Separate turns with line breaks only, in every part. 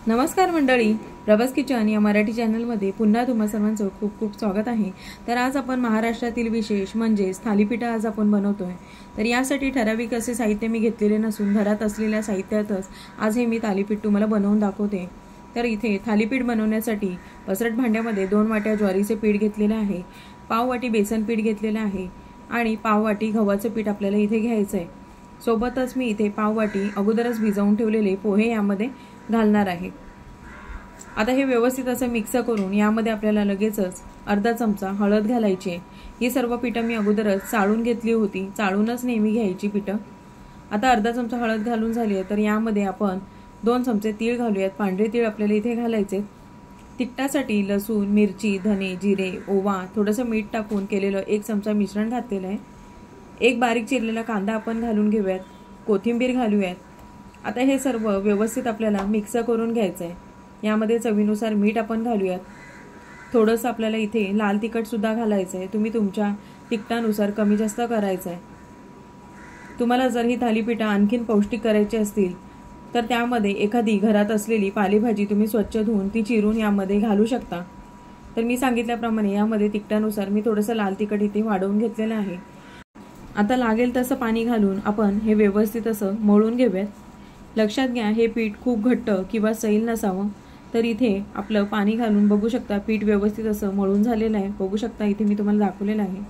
नमस्कार मंडळी, प्रभास किचन या मराठी चॅनलमध्ये पुन्हा तुम्हा सर्वांचं खूप खूप स्वागत आहे। तर आज आपण महाराष्ट्रातील विशेष म्हणजेच थालीपीठ आज आपण बनवतोय। तर यासाठी ठराविक असे साहित्य मी घेतलेले नसून घरात असलेल्या साहित्यातच आज हे मी थालीपीठ तुम्हाला बनवून दाखवते। तर इथे थालीपीठ बनवण्यासाठी पसरट भांड्यामध्ये 2 वाट्या ज्वारीचे पीठ घेतलेले आहे, पाव वाटी बेसन पीठ घेतलेले आहे आणि पाव वाटी गव्हाचे पीठ आपल्याला इथे घ्यायचं आहे। सोबतच मी इथे पाव वाटी अगोदरच भिजवून ठेवलेले पोहे यामध्ये घालणार आहे। आता हे व्यवस्थित असं मिक्स करून यामध्ये आपल्याला लगेचच अर्धा चमचा हळद घालायची आहे। ही सर्व पीठं मी अगोदरच चाळून घेतली होती, चाळूनच नेहमी घ्यायची पीठं। आता अर्धा चमचा हळद घालून झाली आहे तर यामध्ये आपण 2 चमचे तीळ घालूयात। पांढरे तीळ आपल्याला इथे घालायचे। तिखटासाठी लसूण, मिरची, धने, जिरे, ओवा, थोडंसं मीठ टाकून केलेलं 1 चमचा मिश्रण घातलेलं आहे। एक बारीक चिरलेला कांदा आपण घालून घेऊयात, कोथिंबीर घालूयात। आता हे सर्व व्यवस्थित आपल्याला मिक्स करून घ्यायचं आहे। यामध्ये चवीनुसार मीठ आपण घालूयात। थोडंसं आपल्याला इथे लाल तिखट सुद्धा घालायचं आहे, तुम्ही तुमच्या तिखटानुसार कमी जास्त करायचं आहे। तुम्हाला जर ही थालीपीठ आणखीन पौष्टिक करायची असतील तर त्यामध्ये एखादी घरात असलेली पालेभाजी तुम्ही स्वच्छ धुवून ती चिरून यामध्ये घालू शकता। तर मी सांगितल्याप्रमाणे यामध्ये तिखटानुसार मी थोडंसं लाल तिखट इथे वाढवून घेतलेलं आहे। आता लागेल तसं पाणी घालून आपण हे व्यवस्थित असं मळून घेऊयात। लक्षात घ्या, हे पीठ खूप घट्ट किंवा सैल नसावं। तर इथे आपलं पाणी घालून बघू शकता पीठ व्यवस्थित असं मळून झालेलं आहे। बघू शकता इथे मी तुम्हाला दाखवलेलं आहे।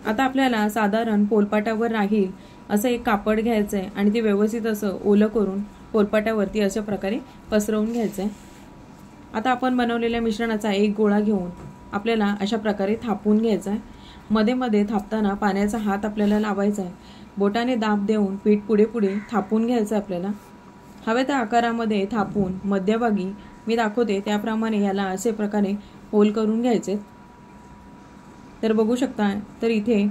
आता आपल्याला साधारण पोलपाटावर राहील असं एक कापड घ्यायचं आहे आणि ते व्यवस्थित असं ओलं करून पोलपाटावरती अशा प्रकारे पसरवून घ्यायचं आहे। आता आपण बनवलेल्या मिश्रणाचा एक गोळा घेऊन आपल्याला अशा प्रकारे थापून घ्यायचा आहे। मध्ये मध्ये थापताना पाण्याचा हात आपल्याला लावायचा आहे। बोटाने दाब देऊन पीठ पुढे पुढे थापून घ्यायचं आपल्याला। हव्या त्या आकारामध्ये थापून मध्यभागी मी दाखवते त्याप्रमाणे याला असे प्रकारे होल करून घ्यायचे। तर बघू शकता, तर इथे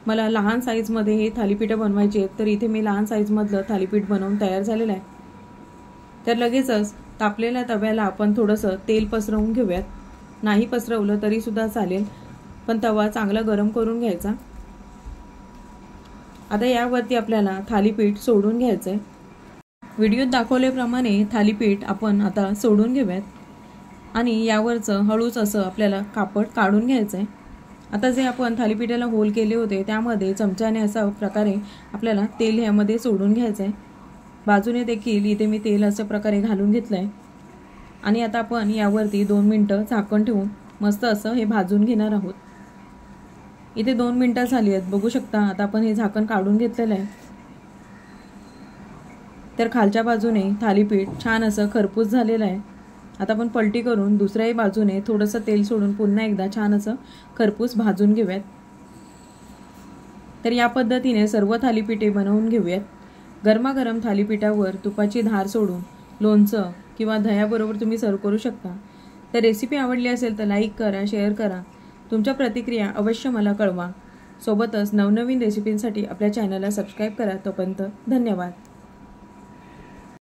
मला लहान साईजमध्ये हे थालीपीठ बनवायचे आहेत, तर इथे मी लहान साईजमधलं थालीपीठ बनवून तयार झालेलं आहे। तर लगेचच तापलेल्या तव्याला आपण थोडंसं तेल पसरवून घेऊयात। नाही पसरवलं तरी सुद्धा चालेल, पण तवा चांगला गरम करून घ्यायचा। आता यावरती आपल्याला थालीपीठ सोडून घ्यायचं आहे। व्हिडिओत दाखवल्याप्रमाणे थालीपीठ आपण आता सोडून घेऊयात आणि यावरचं हळूच असं आपल्याला कापड काढून घ्यायचं आहे। आता जे आपण थालीपीठाला होल केले होते त्यामध्ये चमच्याने अशा प्रकारे आपल्याला तेल यामध्ये सोडून घ्यायचं आहे। बाजूने देखील इथे मी तेल अशा प्रकारे घालून घेतलं आहे आणि आता आपण यावरती 2 मिनिटं झाकण ठेवून मस्त असं हे भाजून घेणार आहोत। इथे 2 मिनिटं झाली आहेत, बघू शकता। आता आपण हे झाकण काढून घेतलेलं आहे। तर खालच्या बाजूने थालीपीठ छान असं खरपूस झालेलं आहे। आता आपण पलटी करून दुसऱ्याही बाजूने थोडंसं तेल सोडून पुन्हा एकदा छान असं खरपूस भाजून घेऊयात। तर या पद्धतीने सर्व थालीपीठे बनवून घेऊयात। गरमागरम थालीपीठावर तुपाची धार सोडून लोणचं किंवा दह्याबरोबर तुम्ही सर्व करू शकता। तर रेसिपी आवडली असेल तर लाईक करा, शेअर करा, तुमच्या प्रतिक्रिया अवश्य मला कळवा। सोबतच नवनवीन रेसिपींसाठी आपल्या चॅनलला सबस्क्राईब करा। तोपर्यंत धन्यवाद।